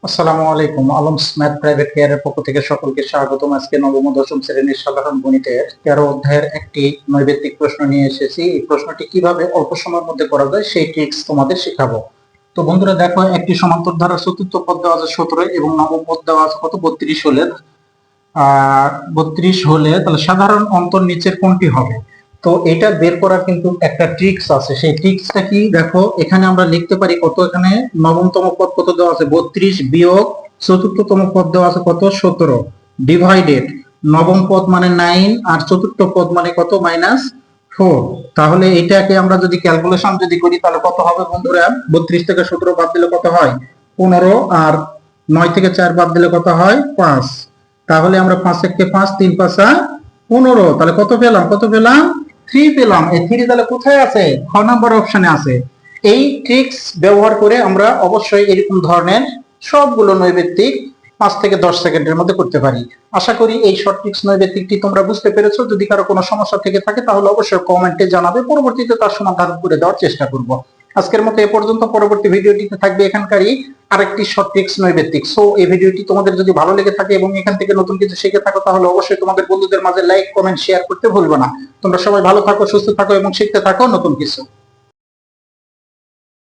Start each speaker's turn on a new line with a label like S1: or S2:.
S1: আসসালামু আলাইকুম। Alam's math private কেয়ারের পক্ষ থেকে সকলকে স্বাগতম। আজকে নবম ও দশম শ্রেণীর সাধারণ গণিতের 13 অধ্যায়ের একটি নৈবেত্তিক প্রশ্ন নিয়ে এসেছি। এই প্রশ্নটি কিভাবে অল্প সময়ের মধ্যে করা যায় সেই ট্রিক্স তোমাদের শেখাবো। তো বন্ধুরা দেখো, একটি সমান্তর ধারার চতুর্থ পদ দেওয়া আছে 17 এবং নবম পদ দেওয়া আছে কত 32 হলে 32 হলে তাহলে সাধারণ অন্তর নিচের কোনটি হবে? তো এটা বের করার কিন্তু একটা ট্রিক্স আছে। সেই ট্রিক্সটা কি দেখো, এখানে আমরা লিখতে পারি কত, এখানে নবমতম পদ কত দেওয়া আছে 32 বিয়োগ চতুর্থতম পদ দেওয়া আছে কত 17 ডিভাইডেড নবম পদ মানে 9 আর চতুর্থ পদ মানে কত -4। তাহলে এটাকে আমরা যদি ক্যালকুলেশন যদি করি তাহলে কত হবে বন্ধুরা? 32 থেকে 17 বাদ দিলে কত হয় 15, আর 9 থেকে 4 বাদ দিলে কত হয় 5। তাহলে আমরা 5 একে 5, 3 5 15। তাহলে কত পেলাম 3 পেলাম। এই 3 তাহলে কোথায় আছে? খ নাম্বার অপশনে আছে। এই ট্রিক্স ব্যবহার করে আমরা অবশ্যই এরকম ধরনের সবগুলো নৈবেত্তিক 5 থেকে 10 সেকেন্ডের মধ্যে করতে পারি। আশা করি এই শর্ট ট্রিক্স নৈবেত্তিকটি তোমরা বুঝতে পেরেছো। যদি কারো কোনো সমস্যা থেকে থাকে তাহলে অবশ্যই কমেন্টে জানাবে, পরবর্তীতে তার সমাধান করে দেওয়ার চেষ্টা করব। আজকের মতো এ পর্যন্ত। পরবর্তী ভিডিওটিতে থাকবে এখানকারই আরেকটি শর্ট ট্রিক্স নৈবেত্তিক। সো এই ভিডিওটি তোমাদের যদি ভালো লেগে থাকে এবং এখান থেকে নতুন কিছু শিখে থাকো তাহলে অবশ্যই তোমাদের বন্ধুদের মাঝে লাইক, কমেন্ট, শেয়ার করতে ভুলবে না। তোমরা সবাই ভালো থাকো, সুস্থ থাকো এবং শিখতে থাকো নতুন কিছু।